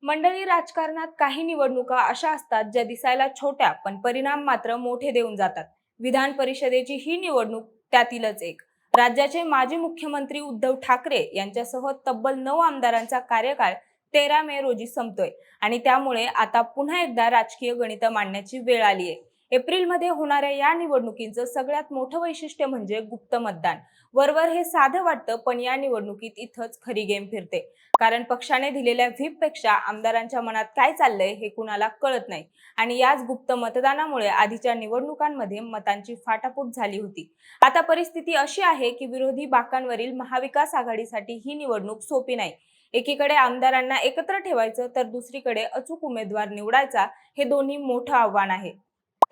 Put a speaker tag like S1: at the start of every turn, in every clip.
S1: मंडळी, राजकारणात काही निवडणुका अशा असतात ज्या दिसायला छोट्या पण परिणाम मात्र मोठे देऊन जातात. विधान परिषदेची ही निवडणूक त्यातीलच एक. राज्याचे माजी मुख्यमंत्री उद्धव ठाकरे यांच्यासह तब्बल 9 आमदारांचा कार्यकाळ 13 मे रोजी संपतोय आणि त्यामुळे आता पुन्हा एकदा राजकीय गणित मांडण्याची वेळ आली आहे. एप्रिलमध्ये होणाऱ्या या निवडणुकीचं सगळ्यात मोठं वैशिष्ट्य म्हणजे गुप्त मतदान. वरवर हे साधं वाटतं, पण या निवडणुकीत इथंच खरी गेम फिरते. कारण पक्षाने दिलेल्या व्हीप पेक्षा आमदारांच्या मनात काय चाललंय हे कुणाला कळत नाही. आणि याच गुप्त मतदानामुळे आधीच्या निवडणुकांमध्ये मतांची फाटाफूट झाली होती. आता परिस्थिती अशी आहे की विरोधी बाकांवरील महाविकास आघाडीसाठी ही निवडणूक सोपी नाही. एकीकडे आमदारांना एकत्र ठेवायचं तर दुसरीकडे अचूक उमेदवार निवडायचा, हे दोन्ही मोठं आव्हान आहे.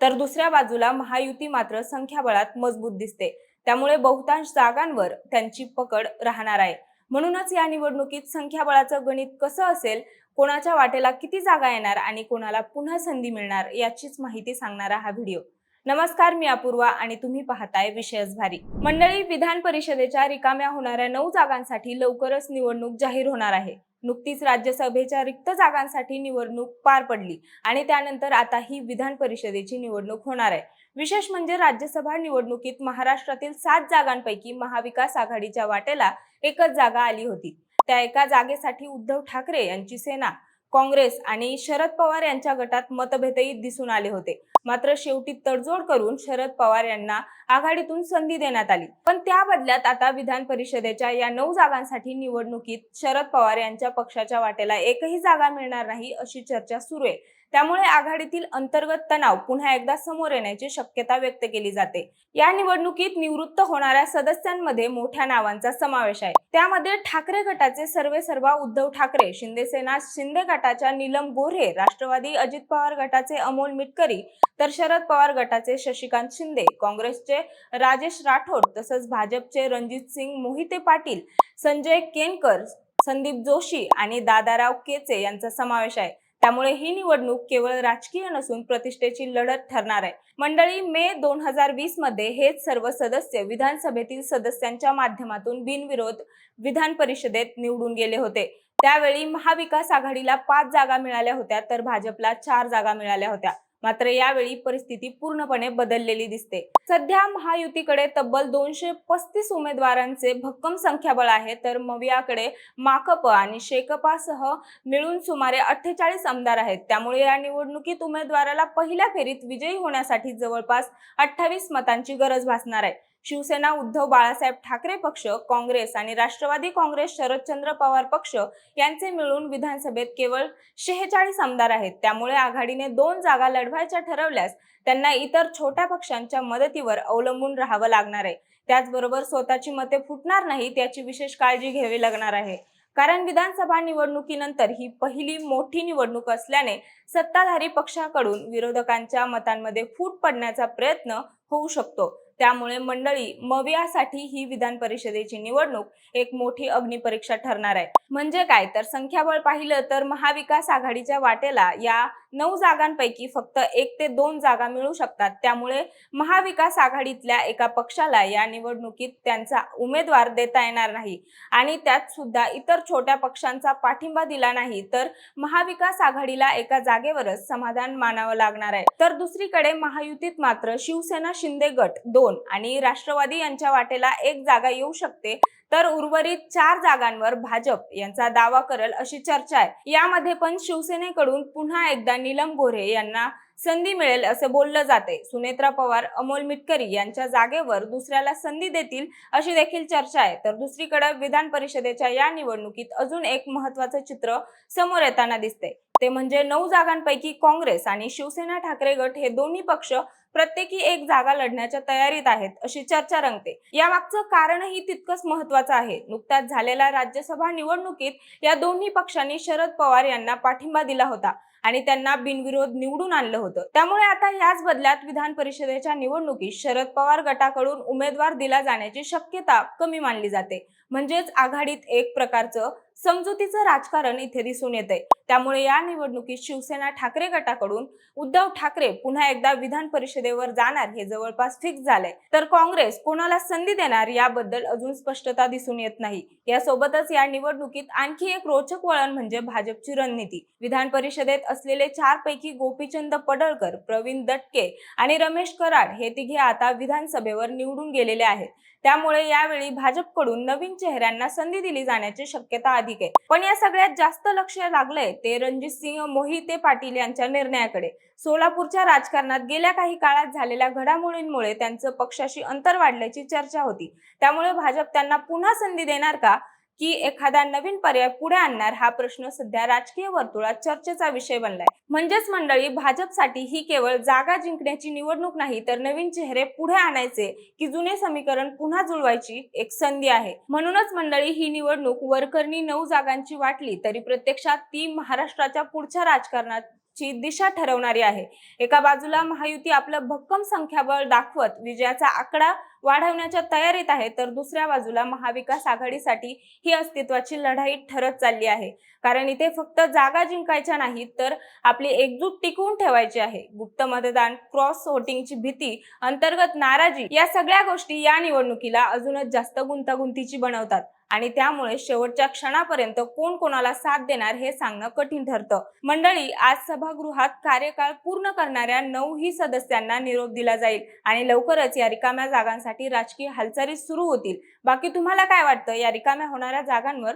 S1: तर दुसऱ्या बाजूला महायुती मात्र संख्याबळात मजबूत दिसते. त्यामुळे बहुतांश जागांवर त्यांची पकड राहणार आहे. म्हणूनच या निवडणुकीत संख्याबळाचं गणित कसं असेल, कोणाच्या वाटेला किती जागा येणार आणि कोणाला पुन्हा संधी मिळणार याचीच माहिती सांगणारा हा व्हिडिओ. नमस्कार, मी अपूर्वा आणि तुम्ही पाहताय विशेष भारी. मंडळी, विधान परिषदेच्या रिकाम्या होणाऱ्या 9 जागांसाठी लवकरच निवडणूक जाहीर होणार आहे. नुकतीच राज्यसभेच्या रिक्त जागांसाठी निवडणूक पार पडली आणि त्यानंतर आता ही विधान परिषदेची निवडणूक होणार आहे. विशेष म्हणजे राज्यसभा निवडणुकीत महाराष्ट्रातील 7 जागांपैकी महाविकास आघाडीच्या वाटेला एकच जागा आली होती. त्या एका जागेसाठी उद्धव ठाकरे यांची सेना, काँग्रेस आणि शरद पवार यांच्या गटात मतभेदही दिसून आले होते. मात्र शेवटी तडजोड करून शरद पवार यांना आघाडीतून संधी देण्यात आली. पण त्या बदल्यात आता विधान परिषदेच्या या 9 जागांसाठी निवडणुकीत शरद पवार यांच्या पक्षाच्या वाटेला एकही जागा मिळणार नाही अशी चर्चा सुरू आहे. त्यामुळे आघाडीतील अंतर्गत तणाव पुन्हा एकदा समोर येण्याची शक्यता व्यक्त केली जाते. या निवडणुकीत निवृत्त होणाऱ्या सदस्यांमध्ये मोठ्या नावांचा समावेश आहे. त्यामध्ये ठाकरे गटाचे सर्वेसर्वा उद्धव ठाकरे, शिंदेसेना शिंदे गटाच्या नीलम गोऱ्हे, राष्ट्रवादी अजित पवार गटाचे अमोल मिटकरी, तर शरद पवार गटाचे शशिकांत शिंदे, काँग्रेसचे राजेश राठोड, तसंच भाजपचे रणजित सिंग मोहिते पाटील, संजय केनकर, संदीप जोशी आणि दादाराव केचे यांचा समावेश आहे. त्यामुळे ही निवडणूक केवळ राजकीय नसून प्रतिष्ठेची लढत ठरणार आहे. मंडळी, मे 2020 मध्ये हेच सर्व सदस्य विधानसभेतील सदस्यांच्या माध्यमातून बिनविरोध विधान परिषदेत निवडून गेले होते. त्यावेळी महाविकास आघाडीला 5 जागा मिळाल्या होत्या तर भाजपला 4 जागा मिळाल्या होत्या. मात्र यावेळी परिस्थिती पूर्णपणे बदललेली दिसते. सध्या महायुतीकडे तब्बल 235 उमेदवारांचे भक्कम संख्याबळ आहे, तर मवियाकडे माकप आणि शेकपासह मिळून सुमारे 48 आमदार आहेत. त्यामुळे या निवडणुकीत उमेदवाराला पहिल्या फेरीत विजयी होण्यासाठी जवळपास 28 मतांची गरज भासणार आहे. शिवसेना उद्धव बाळासाहेब ठाकरे पक्ष, काँग्रेस आणि राष्ट्रवादी काँग्रेस शरदचंद्र पवार पक्ष यांचे मिळून विधानसभेत केवळ 46 आमदार आहेत. त्यामुळे आघाडीने 2 जागा लढवायच्या ठरवल्यास त्यांना इतर छोट्या पक्षांच्या मदतीवर अवलंबून राहावं लागणार आहे. त्याचबरोबर स्वतःची मते फुटणार नाहीत याची विशेष काळजी घ्यावी लागणार आहे. कारण विधानसभा निवडणुकीनंतर ही पहिली मोठी निवडणूक असल्याने सत्ताधारी पक्षाकडून विरोधकांच्या मतांमध्ये फूट पडण्याचा प्रयत्न होऊ शकतो. त्यामुळे मंडळी, मवियासाठी ही विधान परिषदेची निवडणूक एक मोठी अग्निपरीक्षा ठरणार आहे. म्हणजे काय तर संख्याबळ पाहिलं तर महाविकास आघाडीच्या वाटेला या 9 जागांपैकी फक्त 1 ते 2 जागा मिळू शकतात. त्यामुळे महाविकास आघाडीतल्या एका पक्षाला या निवडणुकीत त्यांचा उमेदवार देता येणार नाही आणि त्यात सुद्धा इतर छोट्या पक्षांचा पाठिंबा दिला नाही तर महाविकास आघाडीला एका जागेवरच समाधान मानावं लागणार आहे. तर दुसरीकडे महायुतीत मात्र शिवसेना शिंदे गट 2 आणि राष्ट्रवादी यांच्या वाटेला 1 जागा येऊ शकते, तर उर्वरित 4 जागांवर भाजप यांचा दावा करेल अशी चर्चा आहे. यामध्ये पण शिवसेनेकडून पुन्हा एकदा नीलम गोऱ्हे यांना संधी मिळेल असे बोललं जाते. सुनेत्रा पवार, अमोल मिटकरी यांच्या जागेवर दुसऱ्याला संधी देतील अशी देखील चर्चा आहे. तर दुसरीकडे विधान परिषदेच्या या निवडणुकीत अजून एक महत्त्वाचं चित्र समोर येताना दिसते. ते म्हणजे 9 जागांपैकी काँग्रेस आणि शिवसेना ठाकरे गट हे दोन्ही पक्ष प्रत्येकी 1 जागा लढण्याच्या तयारीत आहेत अशी चर्चा रंगते. यामागचं कारणही तितकंच महत्त्वाचं आहे. नुकत्याच झालेल्या राज्यसभा निवडणुकीत या दोन्ही पक्षांनी शरद पवार यांना पाठिंबा दिला होता आणि त्यांना बिनविरोध निवडून आणलं होतं. त्यामुळे आता याच बदल्यात विधान परिषदेच्या निवडणुकीत शरद पवार गटाकडून उमेदवार दिला जाण्याची शक्यता कमी मानली जाते. म्हणजेच आघाडीत एक प्रकारचं समजुतीचं राजकारण इथे दिसून येतंय. त्यामुळे या निवडणुकीत शिवसेना ठाकरे गटाकडून उद्धव ठाकरे पुन्हा एकदा विधान परिषदेवर जाणार हे जवळपास फिक्स झालंय. तर काँग्रेस कोणाला संधी देणार याबद्दल अजून स्पष्टता दिसून येत नाही. यासोबतच या निवडणुकीत आणखी एक रोचक वळण म्हणजे भाजपची रणनीती. विधान परिषदेत असलेले 4 पैकी गोपीचंद पडळकर, प्रवीण दटके आणि रमेश कराड हे तिघे आता विधानसभेवर निवडून गेलेले आहेत. त्यामुळे यावेळी भाजपकडून नवीन चेहऱ्यांना संधी दिली जाण्याची शक्यता अधिक आहे. पण या सगळ्यात जास्त लक्ष लागलंय ते रणजितसिंह मोहिते पाटील यांच्या निर्णयाकडे. सोलापूरच्या राजकारणात गेल्या काही काळात झालेल्या घडामोडींमुळे त्यांचं पक्षाशी अंतर वाढल्याची चर्चा होती. त्यामुळे भाजप त्यांना पुन्हा संधी देणार का की एखादा नवीन पर्याय पुढे आणणार हा प्रश्न सध्या राजकीय वर्तुळात चर्चेचा विषय बनलाय. म्हणजेच मंडळी, भाजपसाठी ही केवळ जागा जिंकण्याची निवडणूक नाही तर नवीन चेहरे पुढे आणायचे की जुने समीकरण पुन्हा जुळवायची एक संधी आहे. म्हणूनच मंडळी, ही निवडणूक वरकरणी 9 जागांची वाटली तरी प्रत्यक्षात ती महाराष्ट्राच्या पुढच्या राजकारणात ची दिशा ठरवणारी आहे. एका बाजूला महायुती आपलं भक्कम संख्याबळ दाखवत विजयाचा आकडा वाढवण्याच्या तयारीत आहे, तर दुसऱ्या बाजूला महाविकास आघाडीसाठी ही अस्तित्वाची लढाई ठरत चालली आहे. कारण इथे फक्त जागा जिंकायच्या नाहीत तर आपली एकजूट टिकवून ठेवायची आहे. गुप्त मतदान, क्रॉस वोटिंगची भीती, अंतर्गत नाराजी या सगळ्या गोष्टी या निवडणुकीला अजूनच जास्त गुंतागुंतीची बनवतात आणि त्यामुळे शेवटच्या क्षणापर्यंत कोण कोणाला साथ देणार हे सांगणं कठीण ठरतं. मंडळी, आज सभागृहात कार्यकाळ पूर्ण करणाऱ्या 9 सदस्यांना निरोप दिला जाईल आणि लवकरच या रिकाम्या जागांसाठी राजकीय हालचाली सुरू होतील. बाकी तुम्हाला काय वाटतं, या रिकाम्या होणाऱ्या जागांवर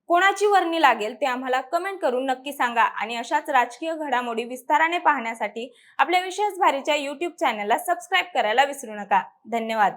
S1: कोणाची वर्णी लागेल ते आम्हाला कमेंट करून नक्की सांगा. आणि अशाच राजकीय घडामोडी विस्ताराने पाहण्यासाठी आपल्या विशेष भारीच्या YouTube चॅनलला सबस्क्राईब करायला विसरू नका. धन्यवाद.